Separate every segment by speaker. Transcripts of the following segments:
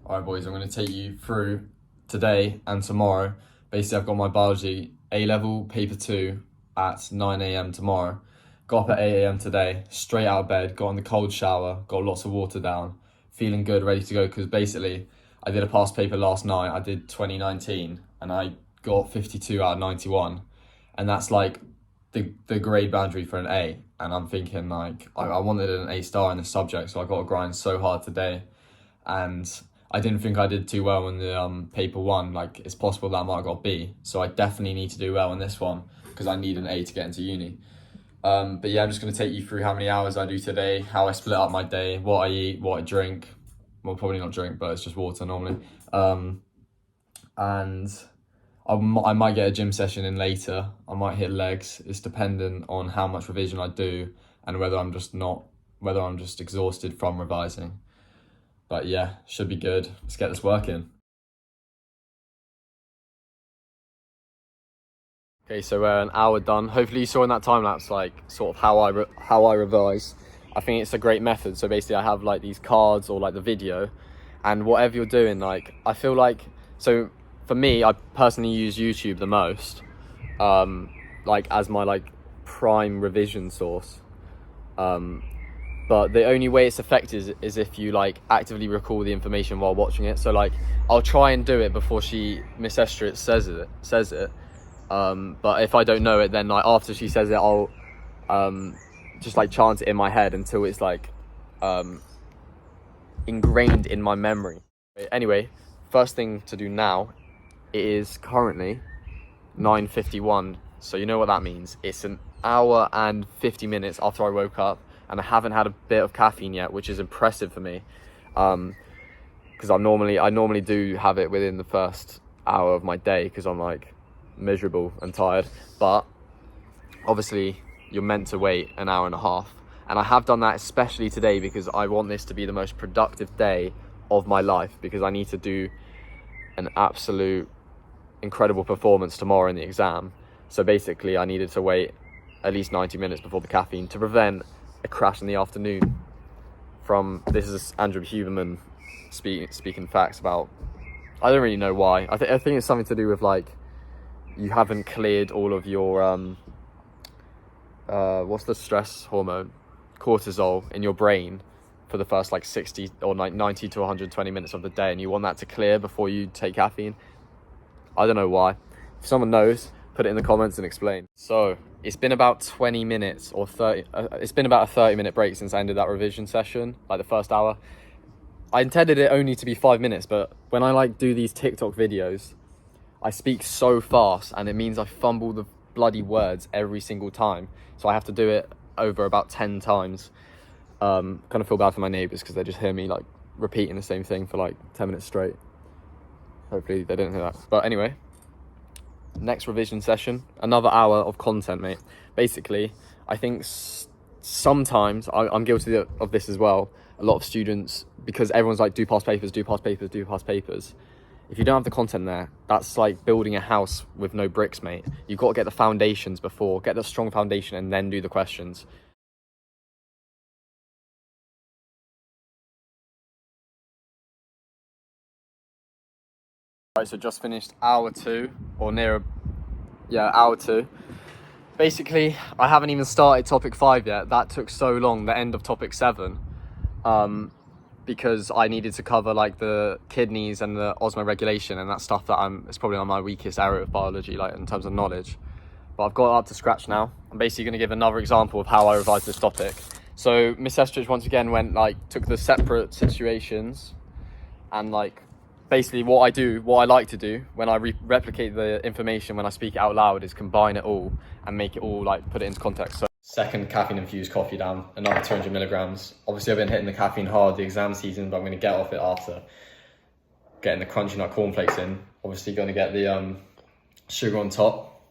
Speaker 1: All right, boys, I'm going to take you through today and tomorrow. Basically, I've got my biology A-level paper 2 at 9 a.m. tomorrow. Got up at 8 a.m. today, straight out of bed, got in the cold shower, got lots of water down, feeling good, ready to go, because basically I did a past paper last night. I did 2019 and I got 52 out of 91. And that's like the grade boundary for an A. And I'm thinking like, I wanted an A star in this subject, so I got to grind so hard today. And I didn't think I did too well in the paper 1. Like, it's possible that I might have got B. So I definitely need to do well in this one because I need an A to get into uni. But yeah, I'm just going to take you through how many hours I do today, how I split up my day, what I eat, what I drink. Well, probably not drink, but it's just water normally. And I might get a gym session in later. I might hit legs. It's dependent on how much revision I do and whether I'm just exhausted from revising. But yeah, should be good. Let's get this working. Okay, so we're an hour done. Hopefully you saw in that time lapse like sort of how I revise. I think it's a great method. So basically I have like these cards or like the video, and whatever you're doing, like I feel like, so for me, I personally use YouTube the most, like as my like prime revision source. But the only way it's effective is if you like actively recall the information while watching it. So like I'll try and do it before Miss Estridge says it. But if I don't know it, then like after she says it, I'll just like chant it in my head until it's like ingrained in my memory. Anyway, first thing to do now, it is currently 9:51. So you know what that means. It's an hour and 50 minutes after I woke up, and I haven't had a bit of caffeine yet, which is impressive for me. Because I normally do have it within the first hour of my day because I'm like miserable and tired. But obviously you're meant to wait an hour and a half. And I have done that especially today because I want this to be the most productive day of my life, because I need to do an absolute incredible performance tomorrow in the exam. So basically I needed to wait at least 90 minutes before the caffeine to prevent a crash in the afternoon. This is Andrew Huberman speaking facts about, I don't really know why. I think it's something to do with like you haven't cleared all of your what's the stress hormone, cortisol, in your brain for the first like 60 or like 90 to 120 minutes of the day, and you want that to clear before you take caffeine. I don't know why. If someone knows, put it in the comments and explain. So it's been about 20 minutes or 30. It's been about a 30-minute break since I ended that revision session, like the first hour. I intended it only to be 5 minutes, but when I like do these TikTok videos, I speak so fast and it means I fumble the bloody words every single time. So I have to do it over about 10 times. Kind of feel bad for my neighbours because they just hear me like repeating the same thing for like 10 minutes straight. Hopefully they didn't hear that. But anyway, next revision session, another hour of content, mate. Basically, I think sometimes I'm guilty of this as well. A lot of students, because everyone's like, do past papers, do past papers, do past papers. If you don't have the content there, that's like building a house with no bricks, mate. You've got to get the foundations before, get the strong foundation, and then do the questions. Right, so just finished hour 2, or hour 2. Basically, I haven't even started topic 5 yet. That took so long, the end of topic 7. Because I needed to cover like the kidneys and the osmoregulation and that stuff that it's probably on my weakest area of biology, like in terms of knowledge. But I've got up to scratch now. I'm basically going to give another example of how I revised this topic. So Miss Estridge once again took the separate situations and like basically what I like to do when I replicate the information when I speak it out loud is combine it all and make it all like put it into context. So second caffeine infused coffee down, another 200 milligrams. Obviously I've been hitting the caffeine hard the exam season, but I'm going to get off it after getting the crunchy nut cornflakes in. Obviously going to get the sugar on top.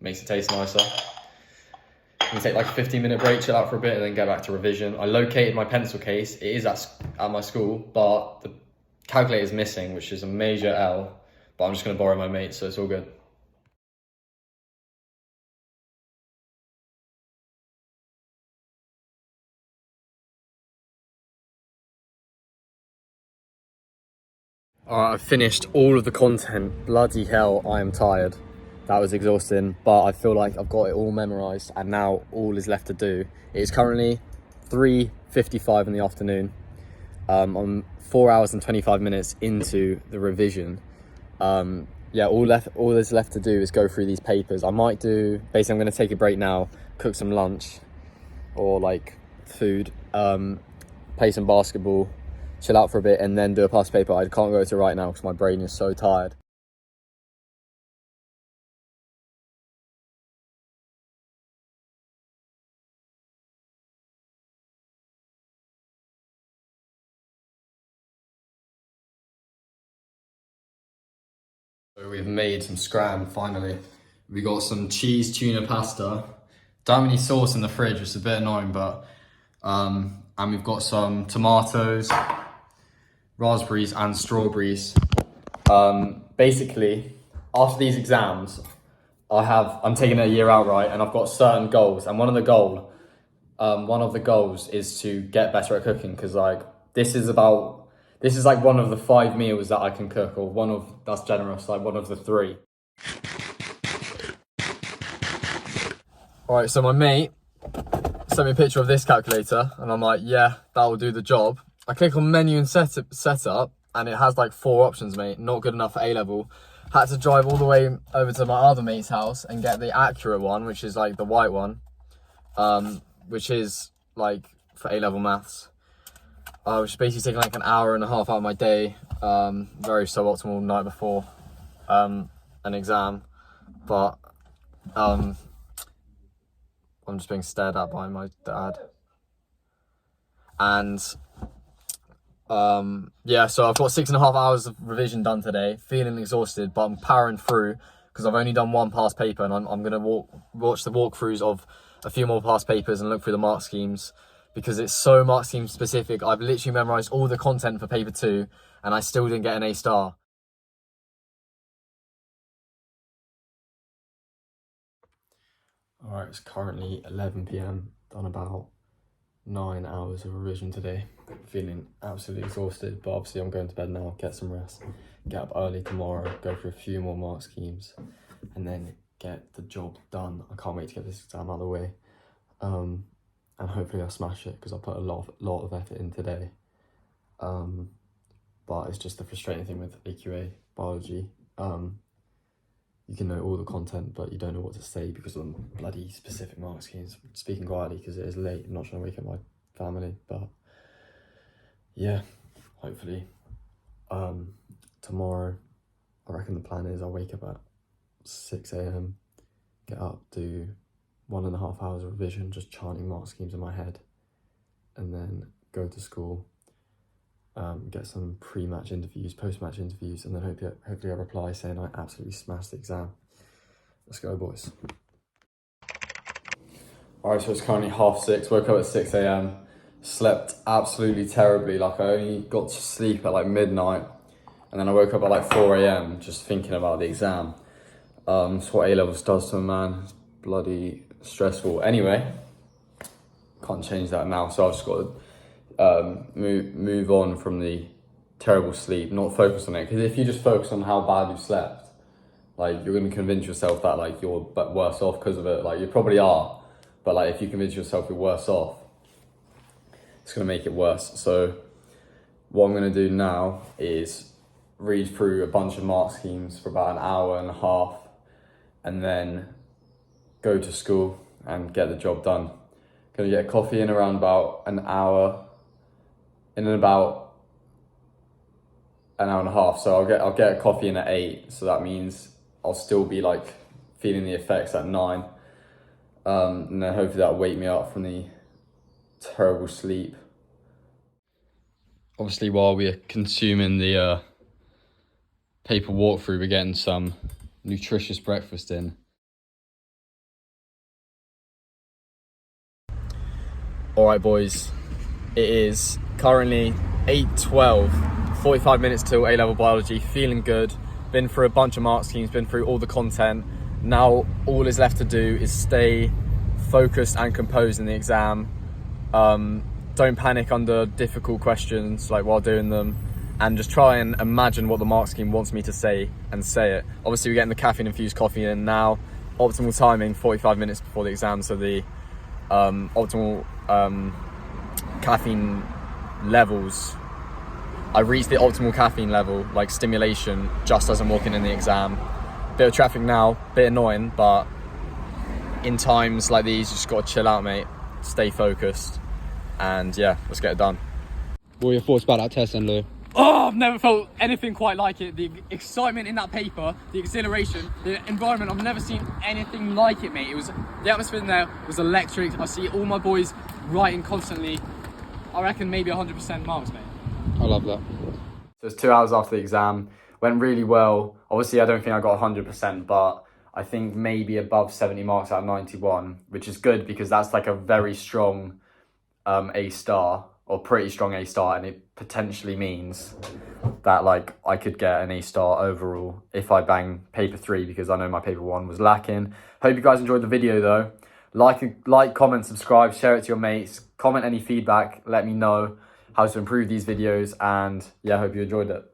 Speaker 1: Makes it taste nicer. I'm going to take like a 15-minute break, chill out for a bit, and then get back to revision. I located my pencil case. It is at my school, but the calculator is missing, which is a major L. But I'm just going to borrow my mate's, so it's all good. Alright, I've finished all of the content. Bloody hell, I am tired. That was exhausting, but I feel like I've got it all memorised and now all is left to do. It is currently 3:55 in the afternoon. I'm 4 hours and 25 minutes into the revision. Yeah, all that's left to do is go through these papers. I might do, basically I'm going to take a break now, cook some lunch or like food, play some basketball, chill out for a bit, and then do a past paper. I can't go to right now because my brain is so tired. So we've made some scram finally. We got some cheese tuna pasta. Don't have any sauce in the fridge, which is a bit annoying, but and we've got some tomatoes, raspberries and strawberries. Basically, after these exams, I'm taking a year out, right? And I've got certain goals, and one of the goals is to get better at cooking, because like this is like one of the 5 meals that I can cook, or that's generous, like one of the 3. All right, so my mate sent me a picture of this calculator and I'm like, yeah, that will do the job. I click on menu and setup and it has like 4 options, mate. Not good enough for A-level. Had to drive all the way over to my other mate's house and get the accurate one, which is like the white one, which is like for A-level maths. Which is basically taking like an hour and a half out of my day. Very suboptimal night before an exam, but I'm just being stared at by my dad. And yeah, so I've got 6.5 hours of revision done today, feeling exhausted, but I'm powering through because I've only done 1 past paper, and I'm gonna watch the walkthroughs of a few more past papers and look through the mark schemes, because it's so mark scheme specific. I've literally memorized all the content for paper 2 and I still didn't get an A star. All right, it's currently 11 p.m. Done about 9 hours of revision today. Feeling absolutely exhausted, but obviously I'm going to bed now, get some rest, get up early tomorrow, go for a few more mark schemes, and then get the job done. I can't wait to get this exam out of the way. And hopefully I'll smash it, because I put a lot of effort in today. But it's just the frustrating thing with AQA biology. You can know all the content, but you don't know what to say because of the bloody specific mark schemes. Speaking quietly because it is late, I'm not trying to wake up my family, but yeah, hopefully tomorrow, I reckon the plan is I'll wake up at 6 a.m, get up, do 1.5 hours of revision, just chanting mark schemes in my head, and then go to school, get some pre-match interviews, post-match interviews, and then hopefully I reply saying I absolutely smashed the exam. Let's go, boys. Alright, so it's currently 6:30, woke up at 6 a.m, slept absolutely terribly. Like I only got to sleep at like midnight, and then I woke up at like 4 a.m. just thinking about the exam. It's what A-levels does to a man. It's bloody stressful. Anyway, can't change that now, so I've just got to move on from the terrible sleep, not focus on it, because if you just focus on how bad you slept, like you're going to convince yourself that like you're worse off because of it. Like you probably are, but like if you convince yourself you're worse off, it's going to make it worse. So what I'm going to do now is read through a bunch of mark schemes for about 1.5 hours, and then go to school and get the job done. Gonna get a coffee in around about an hour, in about 1.5 hours. So I'll get a coffee in at 8. So that means I'll still be like feeling the effects at 9. And then hopefully that'll wake me up from the terrible sleep. Obviously, while we're consuming the paper walkthrough, we're getting some nutritious breakfast in. All right, boys, it is currently 8:12, 45 minutes till A-level biology, feeling good, been through a bunch of mark schemes, been through all the content. Now all is left to do is stay focused and composed in the exam. Don't panic under difficult questions like while doing them. and just try and imagine what the mark scheme wants me to say and say it. Obviously we're getting the caffeine infused coffee in now. Optimal timing 45 minutes before the exam, so the optimal caffeine levels, I reached the optimal caffeine level, like stimulation, just as I'm walking in the exam. Bit of traffic now, bit annoying, but in times like these you just gotta chill out, mate, stay focused, and yeah, let's get it done.
Speaker 2: What are your thoughts about that test then, Lou?
Speaker 3: Oh, I've never felt anything quite like it. The excitement in that paper, the exhilaration, the environment, I've never seen anything like it, mate. It was, the atmosphere in there was electric. I see all my boys writing constantly. I reckon maybe 100% marks, mate.
Speaker 2: I love that.
Speaker 1: So it's 2 hours after the exam, went really well. Obviously I don't think I got 100%, but I think maybe above 70 marks out of 91, which is good because that's like a very strong A star, or pretty strong A star, and it potentially means that like I could get an A star overall if I bang paper 3, because I know my paper 1 was lacking. Hope you guys enjoyed the video though. Like, comment, subscribe, share it to your mates, comment any feedback, let me know how to improve these videos, and yeah, I hope you enjoyed it.